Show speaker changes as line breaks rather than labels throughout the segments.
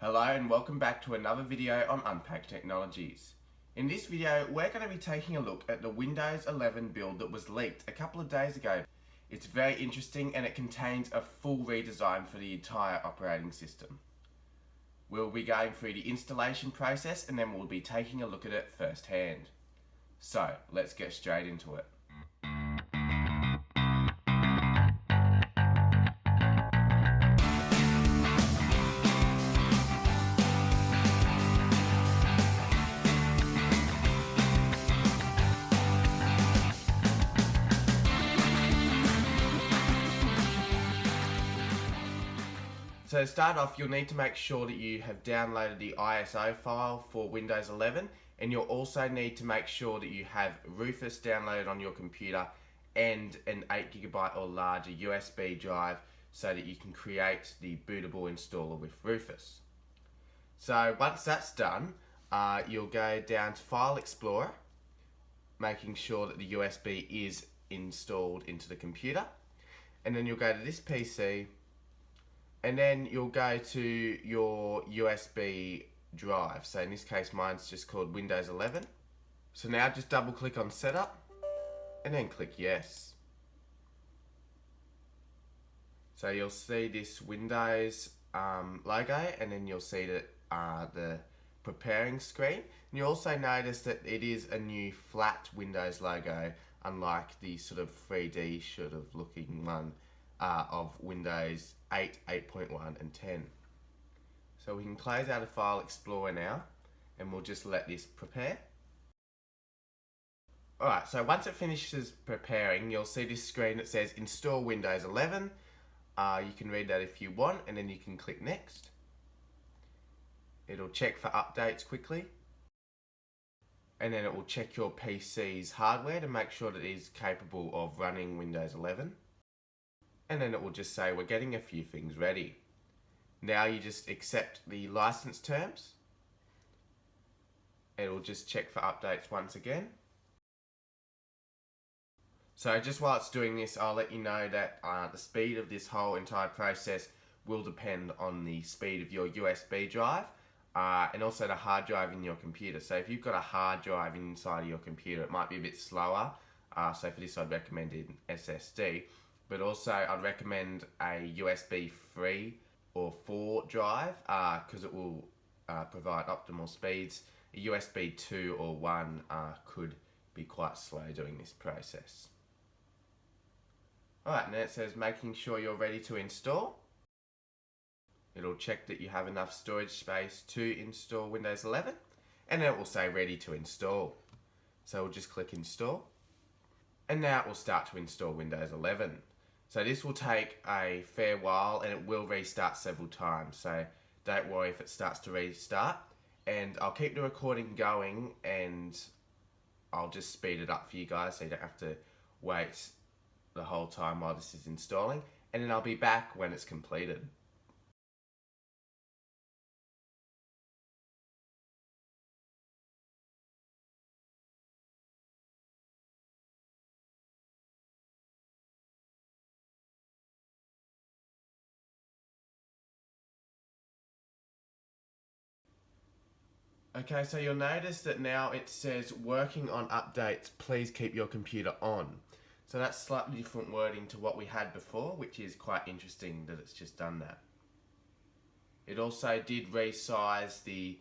Hello and welcome back to another video on Unpacked Technologies. In this video, we're going to be taking a look at the Windows 11 build that was leaked a couple of days ago. It's very interesting and it contains a full redesign for the entire operating system. We'll be going through the installation process and then we'll be taking a look at it firsthand. So, let's get straight into it. So to start off, you'll need to make sure that you have downloaded the ISO file for Windows 11, and you'll also need to make sure that you have Rufus downloaded on your computer and an 8GB or larger USB drive so that you can create the bootable installer with Rufus. So once that's done, you'll go down to File Explorer, making sure that the USB is installed into the computer, and then you'll go to this PC. And then you'll go to your USB drive. So in this case, mine's just called Windows 11. So now just double click on Setup and then click Yes. So you'll see this Windows logo, and then you'll see that the preparing screen. And you also notice that it is a new flat Windows logo, unlike the sort of 3D sort of looking one of Windows 8, 8.1 and 10. So we can close out of File Explorer now and we'll just let this prepare. Alright, so once it finishes preparing, you'll see this screen that says Install Windows 11. You can read that if you want, and then you can click Next. It'll check for updates quickly, and then it will check your PC's hardware to make sure that it is capable of running Windows 11. And then it will just say we're getting a few things ready. Now you just accept the license terms. It will just check for updates once again. So just while it's doing this, I'll let you know that the speed of this whole entire process will depend on the speed of your USB drive and also the hard drive in your computer. So if you've got a hard drive inside of your computer, it might be a bit slower. So for this I'd recommend an SSD. But also I'd recommend a USB 3 or 4 drive because it will provide optimal speeds. A USB 2 or 1 could be quite slow doing this process. Alright, now it says making sure you're ready to install. It'll check that you have enough storage space to install Windows 11, and then it will say ready to install. So we'll just click install, and now it will start to install Windows 11. So this will take a fair while and it will restart several times, so don't worry if it starts to restart. And I'll keep the recording going and I'll just speed it up for you guys so you don't have to wait the whole time while this is installing, and then I'll be back when it's completed. Okay, so you'll notice that now it says working on updates, please keep your computer on. So that's slightly different wording to what we had before, which is quite interesting that it's just done that. It also did resize the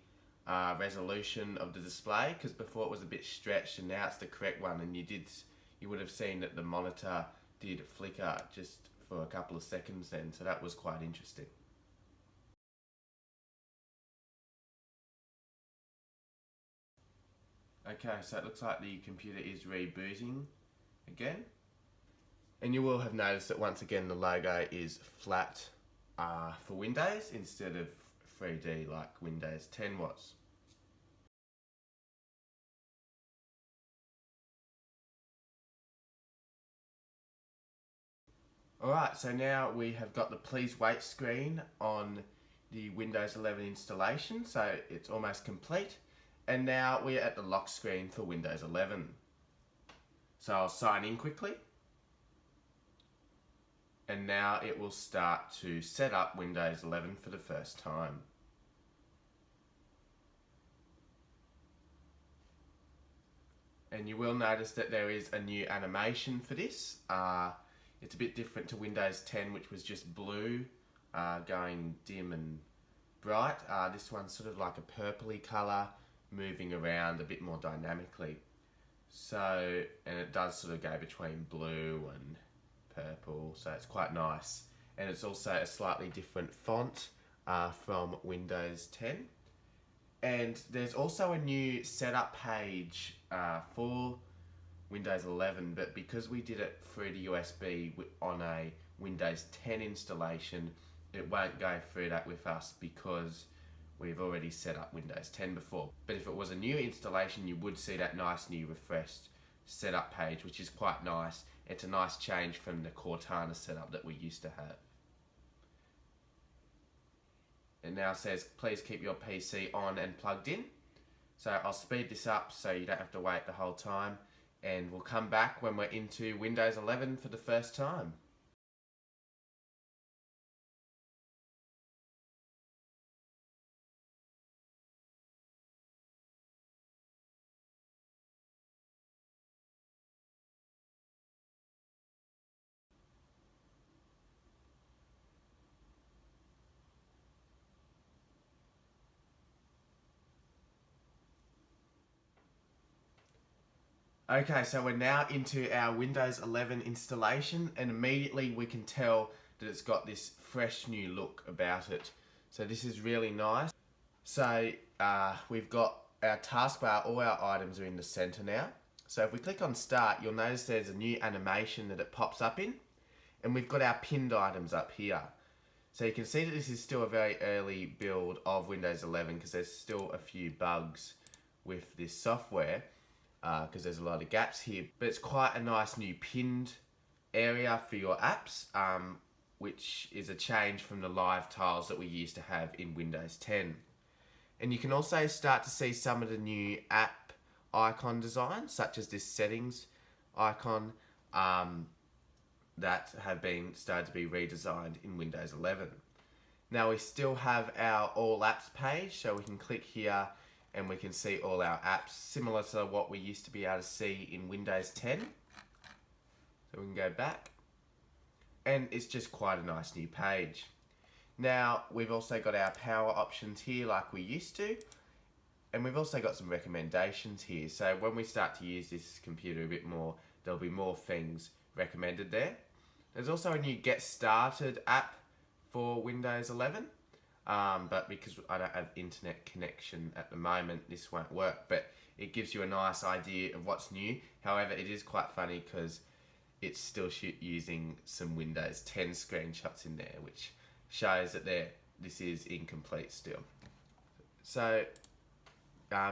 resolution of the display, because before it was a bit stretched and now it's the correct one, and you would have seen that the monitor did flicker just for a couple of seconds then, so that was quite interesting. Okay, so it looks like the computer is rebooting again. And you will have noticed that once again the logo is flat for Windows instead of 3D like Windows 10 was. Alright, so now we have got the please wait screen on the Windows 11 installation, so it's almost complete. And now we're at the lock screen for Windows 11. So I'll sign in quickly. And now it will start to set up Windows 11 for the first time. And you will notice that there is a new animation for this. It's a bit different to Windows 10, which was just blue, going dim and bright. This one's sort of like a purpley colour, moving around a bit more dynamically. So, and it does sort of go between blue and purple, so it's quite nice. And it's also a slightly different font from Windows 10. And there's also a new setup page for Windows 11, but because we did it through the USB on a Windows 10 installation, it won't go through that with us because we've already set up Windows 10 before. But if it was a new installation, you would see that nice new refreshed setup page, which is quite nice. It's a nice change from the Cortana setup that we used to have. It now says, please keep your PC on and plugged in. So I'll speed this up so you don't have to wait the whole time. And we'll come back when we're into Windows 11 for the first time. Okay, so we're now into our Windows 11 installation, and immediately we can tell that it's got this fresh new look about it. So this is really nice. So we've got our taskbar, all our items are in the center now. So if we click on start, you'll notice there's a new animation that it pops up in, and we've got our pinned items up here. So you can see that this is still a very early build of Windows 11 because there's still a few bugs with this software. Because there's a lot of gaps here, but it's quite a nice new pinned area for your apps, which is a change from the live tiles that we used to have in Windows 10. And you can also start to see some of the new app icon designs, such as this settings icon, that have been started to be redesigned in Windows 11. Now we still have our all apps page, so we can click here and we can see all our apps, similar to what we used to be able to see in Windows 10. So we can go back, and it's just quite a nice new page. Now, we've also got our power options here like we used to, and we've also got some recommendations here. So when we start to use this computer a bit more, there'll be more things recommended there. There's also a new Get Started app for Windows 11. But because I don't have internet connection at the moment, this won't work, but it gives you a nice idea of what's new. However, it is quite funny because it's still using some Windows 10 screenshots in there, which shows that this is incomplete still. So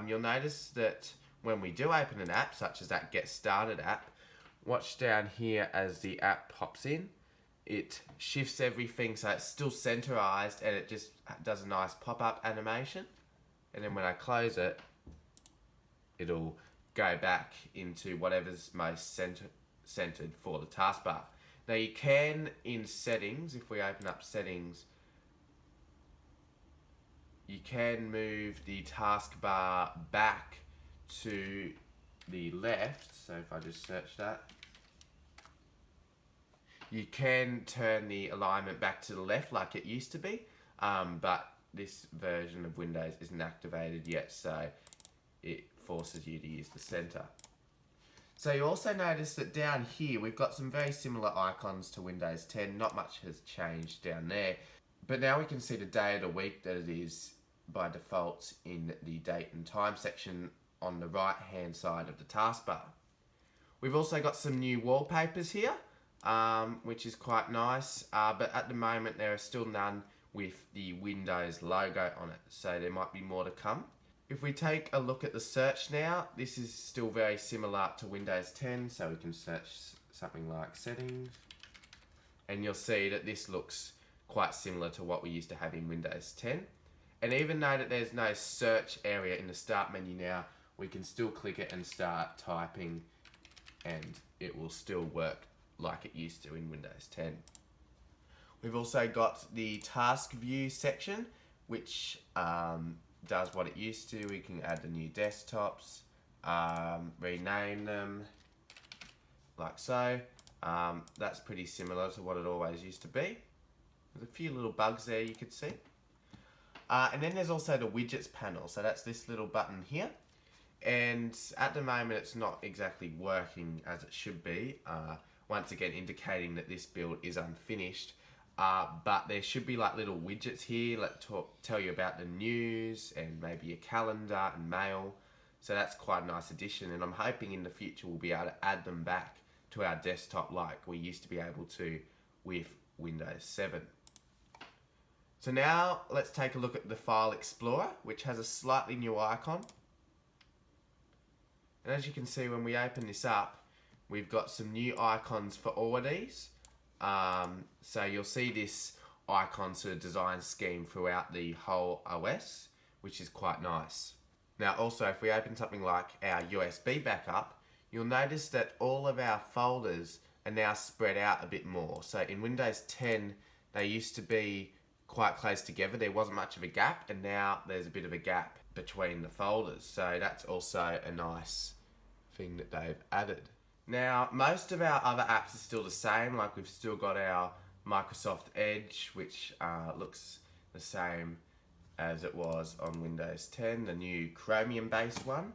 you'll notice that when we do open an app, such as that Get Started app, watch down here as the app pops in. It shifts everything so it's still centerized, and it just does a nice pop-up animation. And then when I close it, it'll go back into whatever's most centered for the taskbar. Now you can, in settings, if we open up settings, you can move the taskbar back to the left. So if I just search that, you can turn the alignment back to the left like it used to be, but this version of Windows isn't activated yet, so it forces you to use the center. So you also notice that down here we've got some very similar icons to Windows 10. Not much has changed down there, but now we can see the day of the week that it is by default in the date and time section on the right hand side of the taskbar. We've also got some new wallpapers here, which is quite nice, but at the moment there are still none with the Windows logo on it, so there might be more to come. If we take a look at the search now, this is still very similar to Windows 10, so we can search something like settings, and you'll see that this looks quite similar to what we used to have in Windows 10. And even though that there's no search area in the start menu now, we can still click it and start typing, and it will still work like it used to in Windows 10. We've also got the task view section, which does what it used to. We can add the new desktops, rename them like so. That's pretty similar to what it always used to be. There's a few little bugs there you could see. And then there's also the widgets panel. So that's this little button here. And at the moment it's not exactly working as it should be. Once again indicating that this build is unfinished. But there should be like little widgets here that tell you about the news and maybe a calendar and mail. So that's quite a nice addition, and I'm hoping in the future we'll be able to add them back to our desktop like we used to be able to with Windows 7. So now let's take a look at the File Explorer, which has a slightly new icon. And as you can see, when we open this up, we've got some new icons for all of these. So you'll see this icon sort of design scheme throughout the whole OS, which is quite nice. Now also, if we open something like our USB backup, you'll notice that all of our folders are now spread out a bit more. So in Windows 10, they used to be quite close together. There wasn't much of a gap, and now there's a bit of a gap between the folders. So that's also a nice thing that they've added. Now, most of our other apps are still the same. Like, we've still got our Microsoft Edge, which looks the same as it was on Windows 10, the new Chromium based one.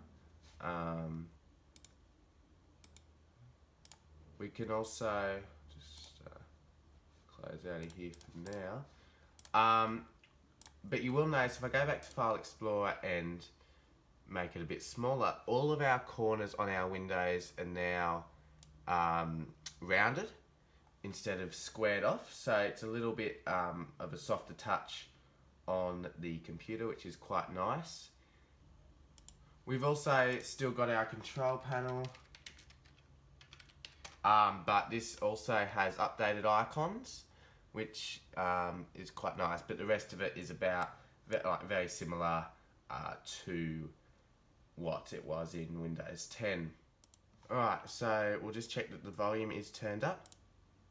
We can also just close out of here for now. But you will notice if I go back to File Explorer and make it a bit smaller, all of our corners on our windows are now rounded instead of squared off. So it's a little bit of a softer touch on the computer, which is quite nice. We've also still got our control panel, but this also has updated icons, which is quite nice, but the rest of it is about very similar to what it was in Windows 10. Alright, so we'll just check that the volume is turned up.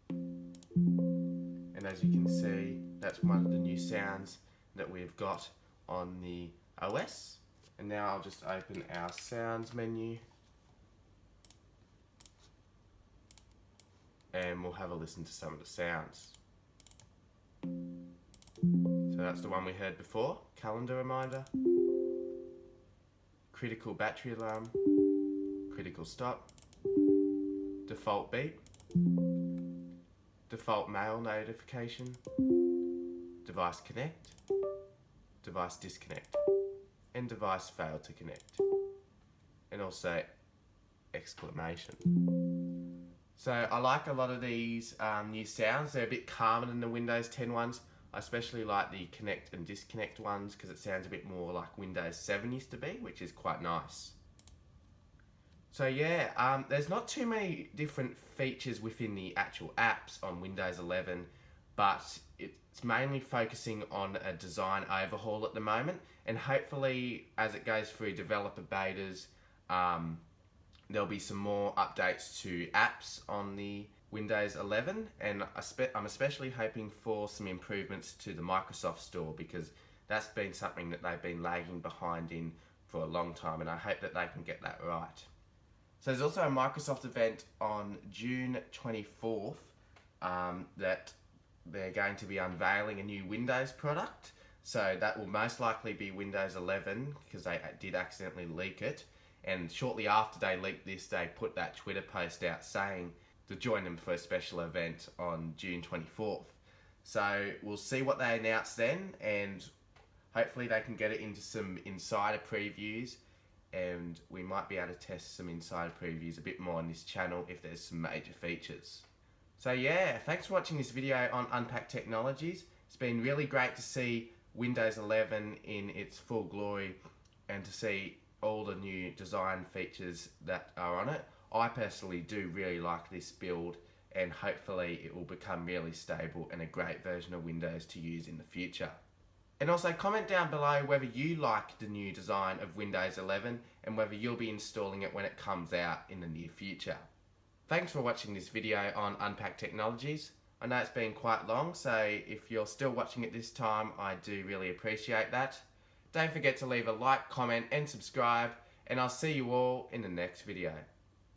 And as you can see, that's one of the new sounds that we've got on the OS. And now I'll just open our sounds menu. And we'll have a listen to some of the sounds. So that's the one we heard before, calendar reminder, critical battery alarm, critical stop, default beep, default mail notification, device connect, device disconnect, and device failed to connect, and also exclamation. So I like a lot of these new sounds. They're a bit calmer than the Windows 10 ones. I especially like the connect and disconnect ones because it sounds a bit more like Windows 7 used to be, which is quite nice. So yeah, there's not too many different features within the actual apps on Windows 11, but it's mainly focusing on a design overhaul at the moment, and hopefully as it goes through developer betas, there'll be some more updates to apps on the Windows 11, and I'm especially hoping for some improvements to the Microsoft Store, because that's been something that they've been lagging behind in for a long time, and I hope that they can get that right. So there's also a Microsoft event on June 24th that they're going to be unveiling a new Windows product. So that will most likely be Windows 11, because they did accidentally leak it. And shortly after they leaked this, they put that Twitter post out saying to join them for a special event on June 24th. So we'll see what they announce then, and hopefully they can get it into some insider previews, and we might be able to test some insider previews a bit more on this channel if there's some major features. So yeah, thanks for watching this video on Unpacked Technologies. It's been really great to see Windows 11 in its full glory and to see all the new design features that are on it. I personally do really like this build, and hopefully it will become really stable and a great version of Windows to use in the future. And also comment down below whether you like the new design of Windows 11 and whether you'll be installing it when it comes out in the near future. Thanks for watching this video on Unpacked Technologies. I know it's been quite long, so if you're still watching at this time, I do really appreciate that. Don't forget to leave a like, comment and subscribe, and I'll see you all in the next video.